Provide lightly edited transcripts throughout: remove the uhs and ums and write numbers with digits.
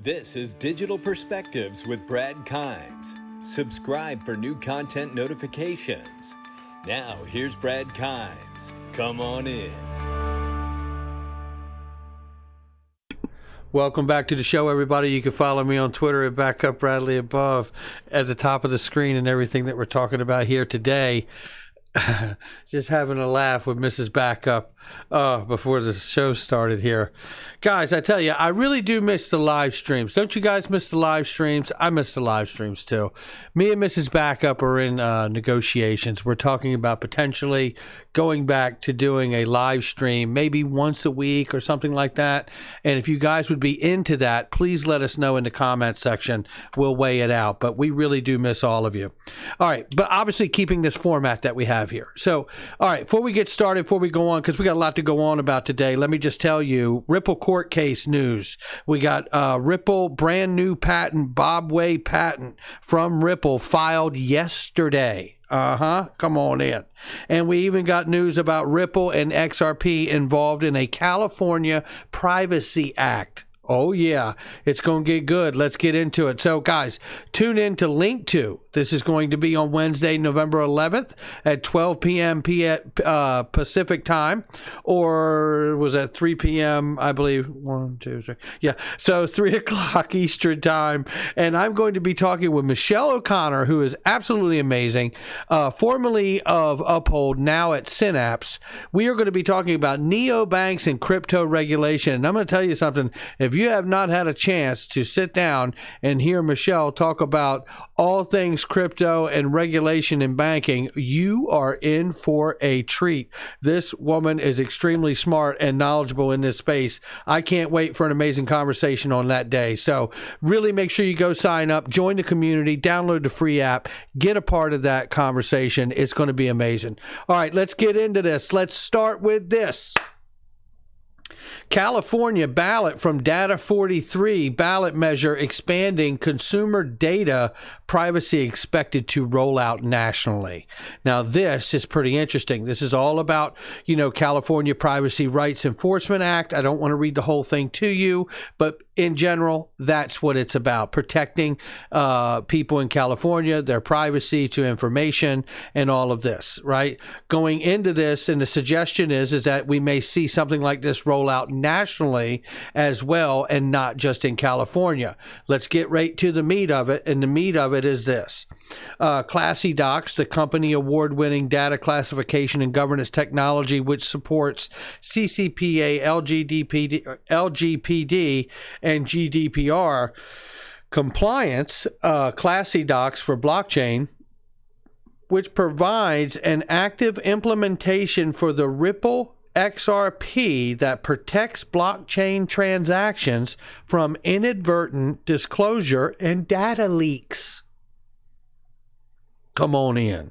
This is Digital Perspectives with Brad Kimes. Subscribe for new content notifications. Now, here's Brad Kimes. Come on in. Welcome back to the show, everybody. You can follow me on Twitter at Backup Bradley above at the top of the screen and everything that we're talking about here today. Just having a laugh with Mrs. Backup before the show started here. Guys, I tell you, I really do miss the live streams. Don't you guys miss the live streams? I miss the live streams too. Me and Mrs. Backup are in negotiations. We're talking about potentially going back to doing a live stream maybe once a week or something like that. And if you guys would be into that, please let us know in the comment section. We'll weigh it out. But we really do miss all of you. All right. But obviously keeping this format that we have here. So, all right, before we get started, before we go on, because we got a lot to go on about today, let me just tell you, Ripple court case news. We got Ripple brand new patent, BobWay patent from Ripple filed yesterday. Come on in. And we even got news about Ripple and XRP involved in a California Privacy Act. Oh, yeah, it's going to get good. Let's get into it. So, guys, tune in to Link 2. This is going to be on Wednesday, November 11th at 12 p.m. Pacific time, or was that 3 p.m., I believe? 1, 2, 3. Yeah, so 3 o'clock Eastern time. And I'm going to be talking with Michelle O'Connor, who is absolutely amazing, formerly of Uphold, now at Synapse. We are going to be talking about neobanks and crypto regulation. And I'm going to tell you something. If you have not had a chance to sit down and hear Michelle talk about all things crypto and regulation in banking, you are in for a treat. This woman is extremely smart and knowledgeable in this space. I can't wait for an amazing conversation on that day. So really make sure you go sign up, join the community, download the free app, get a part of that conversation. It's going to be amazing. All right, let's get into this. Let's start with this. California ballot from Data 43 ballot measure expanding consumer data privacy expected to roll out nationally. Now, this is pretty interesting. This is all about, California Privacy Rights Enforcement Act. I don't want to read the whole thing to you, but in general, that's what it's about. Protecting people in California, their privacy to information and all of this, right? Going into this, and the suggestion is that we may see something like this roll out nationally as well, and not just in California. Let's get right to the meat of it, and the meat of it is this. Classy Docs, the company award-winning data classification and governance technology which supports CCPA, LGPD, and GDPR compliance, Classy Docs for blockchain, which provides an active implementation for the Ripple XRP that protects blockchain transactions from inadvertent disclosure and data leaks. Come on in.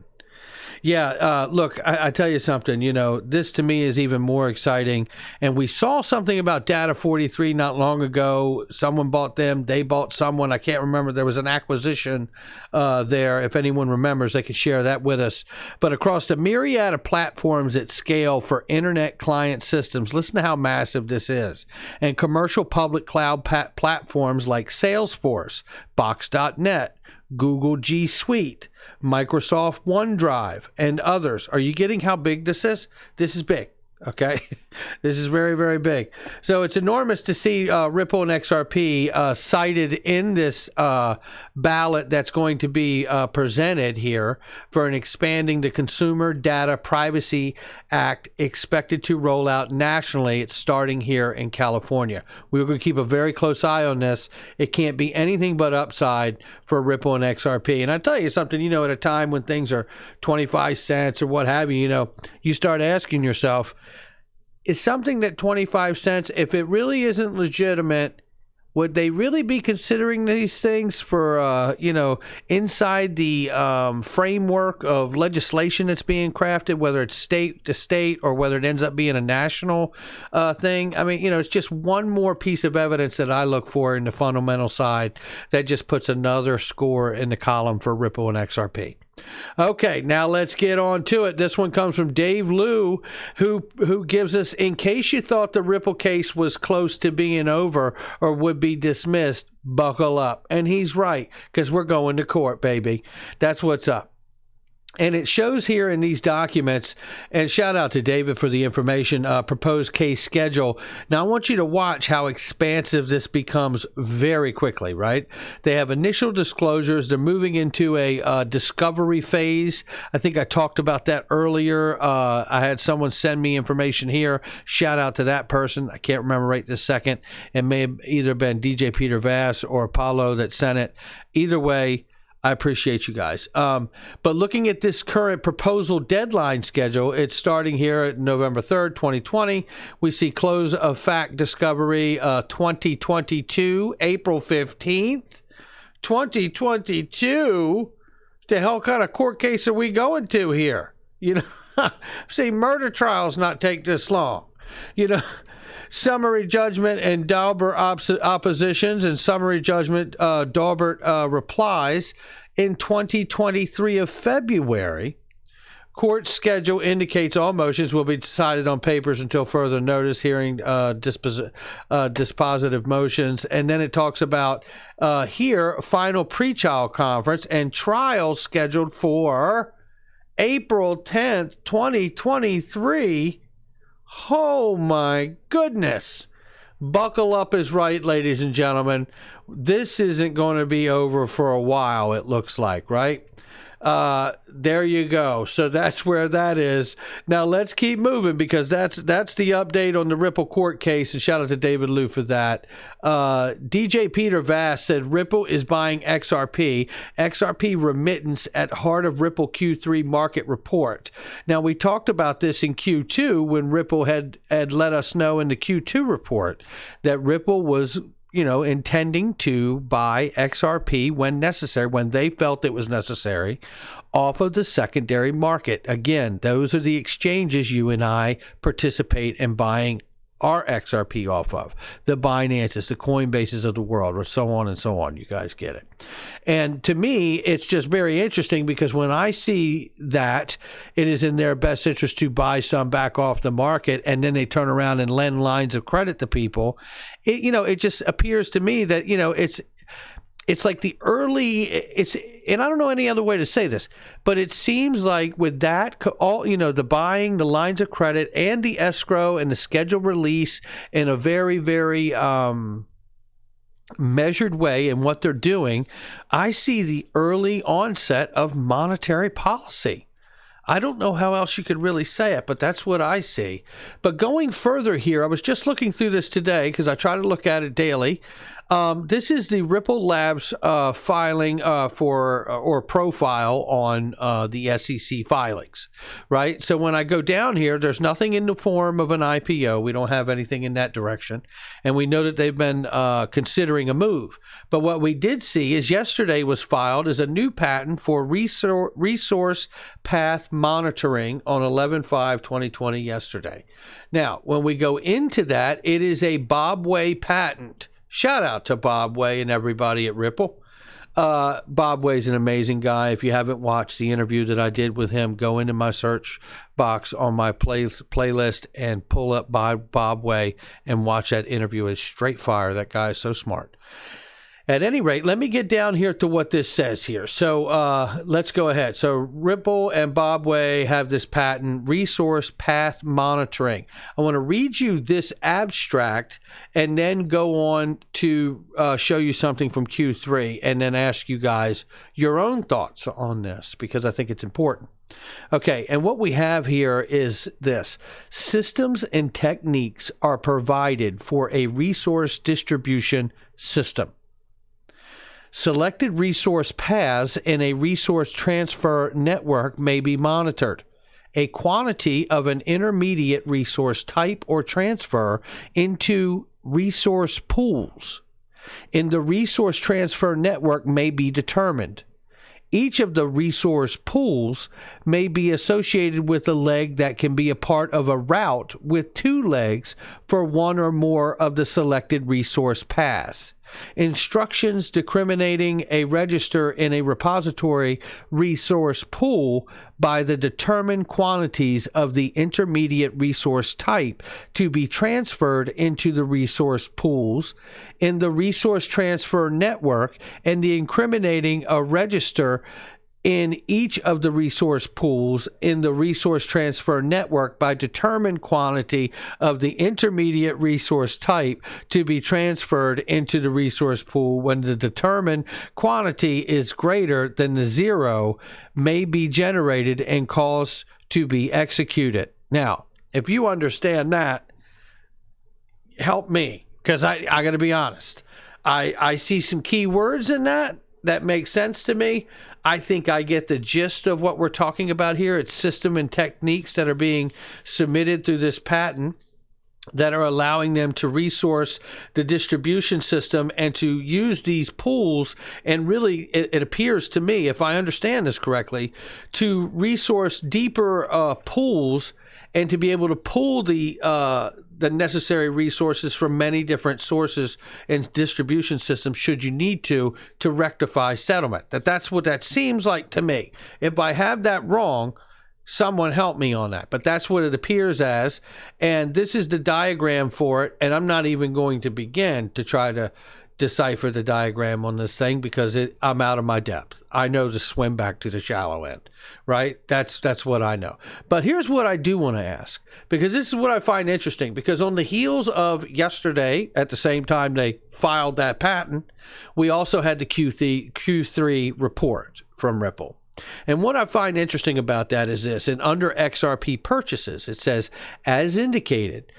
Yeah, look, I tell you something, this to me is even more exciting. And we saw something about Data 43 not long ago. Someone bought them. They bought someone. I can't remember. There was an acquisition there. If anyone remembers, they could share that with us. But across the myriad of platforms at scale for internet client systems, listen to how massive this is. And commercial public cloud platforms like Salesforce, Box.net, Google G Suite, Microsoft OneDrive, and others. Are you getting how big this is? This is big. Okay, this is very, very big. So it's enormous to see Ripple and XRP cited in this ballot that's going to be presented here for an expanding the Consumer Data Privacy Act expected to roll out nationally. It's starting here in California. We're going to keep a very close eye on this. It can't be anything but upside for Ripple and XRP. And I tell you something, at a time when things are 25 cents or what have you, you start asking yourself, is something that 25 cents, if it really isn't legitimate, would they really be considering these things for, inside the framework of legislation that's being crafted, whether it's state to state or whether it ends up being a national thing? I mean, it's just one more piece of evidence that I look for in the fundamental side that just puts another score in the column for Ripple and XRP. Okay, now let's get on to it. This one comes from Dave Liu, who gives us, in case you thought the Ripple case was close to being over or would be dismissed, buckle up. And he's right, because we're going to court, baby. That's what's up. And it shows here in these documents, and shout out to David for the information, proposed case schedule. Now, I want you to watch how expansive this becomes very quickly, right? They have initial disclosures. They're moving into a discovery phase. I think I talked about that earlier. I had someone send me information here. Shout out to that person. I can't remember right this second. It may have either been DJ Peter Vass or Apollo that sent it. Either way, I appreciate you guys. But looking at this current proposal deadline schedule, it's starting here at November 3rd, 2020. We see close of fact discovery 2022, April 15th. 2022? The hell kind of court case are we going to here? You know, see, murder trials not take this long. You know, summary judgment and Daubert oppositions and summary judgment Daubert replies in 2023 of February. Court schedule indicates all motions will be decided on papers until further notice, hearing dispositive motions. And then it talks about here, final pretrial conference and trial scheduled for April 10th, 2023. Oh my goodness. Buckle up is right, ladies and gentlemen. This isn't going to be over for a while, it looks like, right? There you go. So that's where that is. Now let's keep moving, because that's the update on the Ripple court case, and shout out to David Liu for that. DJ Peter Vass said Ripple is buying XRP. XRP remittance at heart of Ripple Q3 market report. Now we talked about this in Q2 when Ripple had let us know in the Q2 report that Ripple was, you know, intending to buy XRP when necessary, when they felt it was necessary, off of the secondary market. Again, those are the exchanges you and I participate in buying our XRP off of. The Binances, the Coinbases of the world, or so on and so on. You guys get it. And to me, it's just very interesting, because when I see that it is in their best interest to buy some back off the market, and then they turn around and lend lines of credit to people, it just appears to me that, it's like the early, and I don't know any other way to say this, but it seems like with that, all, the buying, the lines of credit, and the escrow, and the scheduled release in a very, very measured way in what they're doing, I see the early onset of monetary policy. I don't know how else you could really say it, but that's what I see. But going further here, I was just looking through this today because I try to look at it daily. This is the Ripple Labs filing or profile on the SEC filings, right? So when I go down here, there's nothing in the form of an IPO. We don't have anything in that direction. And we know that they've been considering a move. But what we did see is yesterday was filed as a new patent for resource path monitoring on 11/5/2020 yesterday. Now, when we go into that, it is a BobWay patent. Shout out to BobWay and everybody at Ripple. BobWay's an amazing guy. If you haven't watched the interview that I did with him, go into my search box on my playlist and pull up BobWay and watch that interview. It's straight fire. That guy is so smart. At any rate, let me get down here to what this says here. So let's go ahead. So Ripple and BobWay have this patent, resource path monitoring. I want to read you this abstract and then go on to show you something from Q3 and then ask you guys your own thoughts on this, because I think it's important. Okay, and what we have here is this. Systems and techniques are provided for a resource distribution system. Selected resource paths in a resource transfer network may be monitored. A quantity of an intermediate resource type or transfer into resource pools in the resource transfer network may be determined. Each of the resource pools may be associated with a leg that can be a part of a route with two legs for one or more of the selected resource paths. Instructions discriminating a register in a repository resource pool by the determined quantities of the intermediate resource type to be transferred into the resource pools in the resource transfer network, and the incriminating a register in each of the resource pools in the resource transfer network by determined quantity of the intermediate resource type to be transferred into the resource pool when the determined quantity is greater than the zero may be generated and caused to be executed. Now, if you understand that, help me, because I got to be honest. I see some key words in that make sense to me. I think I get the gist of what we're talking about here. It's system and techniques that are being submitted through this patent that are allowing them to resource the distribution system and to use these pools. And really, it appears to me, if I understand this correctly, to resource deeper pools and to be able to pool the necessary resources from many different sources and distribution systems should you need to rectify settlement. That's what that seems like to me. If I have that wrong, someone help me on that. But that's what it appears as. And this is the diagram for it. And I'm not even going to begin to try to decipher the diagram on this thing because I'm out of my depth. I know to swim back to the shallow end, right? That's what I know. But here's what I do want to ask, because this is what I find interesting, because on the heels of yesterday, at the same time they filed that patent, we also had the Q3 report from Ripple. And what I find interesting about that is this: and under XRP purchases, it says, as indicated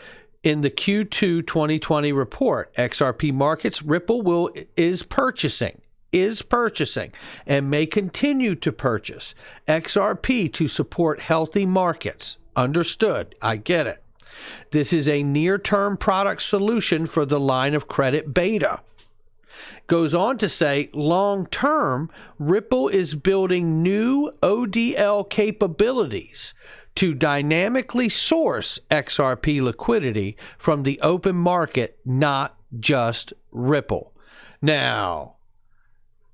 in the Q2 2020 report, XRP markets, Ripple is purchasing and may continue to purchase XRP to support healthy markets. Understood. I get it. This is a near-term product solution for the line of credit beta. Goes on to say, long-term, Ripple is building new ODL capabilities to dynamically source XRP liquidity from the open market, not just Ripple. Now,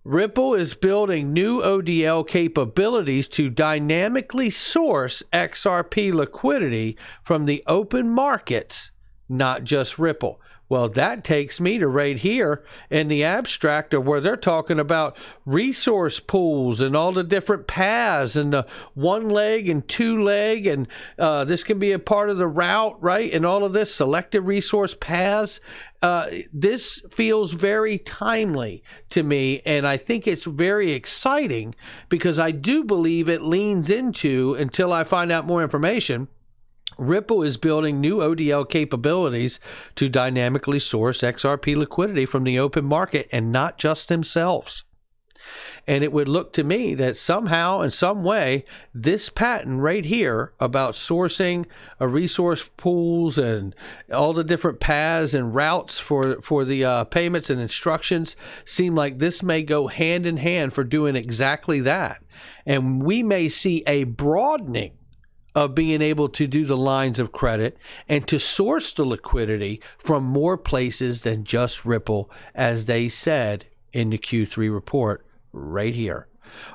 Ripple is building new ODL capabilities to dynamically source XRP liquidity from the open markets, not just Ripple. Well, that takes me to right here in the abstract of where they're talking about resource pools and all the different paths and the one leg and two leg, and this can be a part of the route, right? And all of this selected resource paths. This feels very timely to me, and I think it's very exciting because I do believe it leans into, until I find out more information, Ripple is building new ODL capabilities to dynamically source XRP liquidity from the open market and not just themselves. And it would look to me that somehow, in some way, this patent right here about sourcing a resource pools and all the different paths and routes for the payments and instructions seem like this may go hand in hand for doing exactly that. And we may see a broadening of being able to do the lines of credit and to source the liquidity from more places than just Ripple, as they said in the Q3 report right here.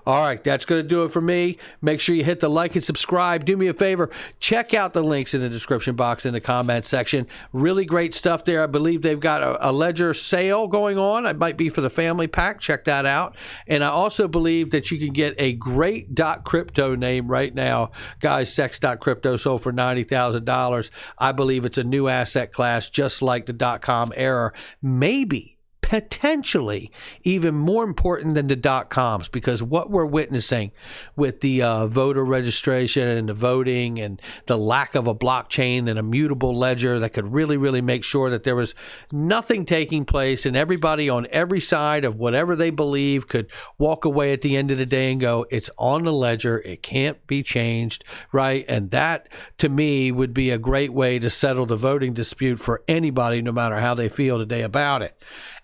All right, that's going to do it for me. Make sure you hit the like and subscribe. Do me a favor, check out the links in the description box in the comment section. Really great stuff there. I believe they've got a ledger sale going on. It might be for the family pack. Check that out. And I also believe that you can get a great .crypto name right now. Guys, Sex.Crypto sold for $90,000. I believe it's a new asset class, just like the .com era. Maybe, potentially even more important than the .coms, because what we're witnessing with the voter registration and the voting and the lack of a blockchain and a mutable ledger that could really make sure that there was nothing taking place and everybody on every side of whatever they believe could walk away at the end of the day and go, it's on the ledger, it can't be changed, right? And that, to me, would be a great way to settle the voting dispute for anybody, no matter how they feel today about it.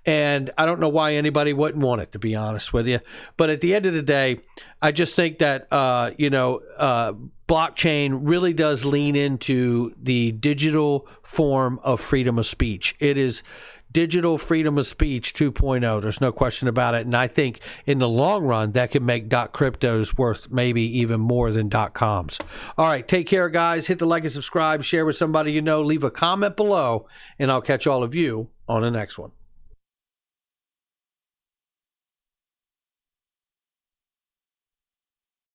And I don't know why anybody wouldn't want it, to be honest with you. But at the end of the day, I just think that, blockchain really does lean into the digital form of freedom of speech. It is digital freedom of speech 2.0. There's no question about it. And I think in the long run, that could make .cryptos worth maybe even more than .coms. All right, take care, guys. Hit the like and subscribe. Share with somebody you know. Leave a comment below, and I'll catch all of you on the next one.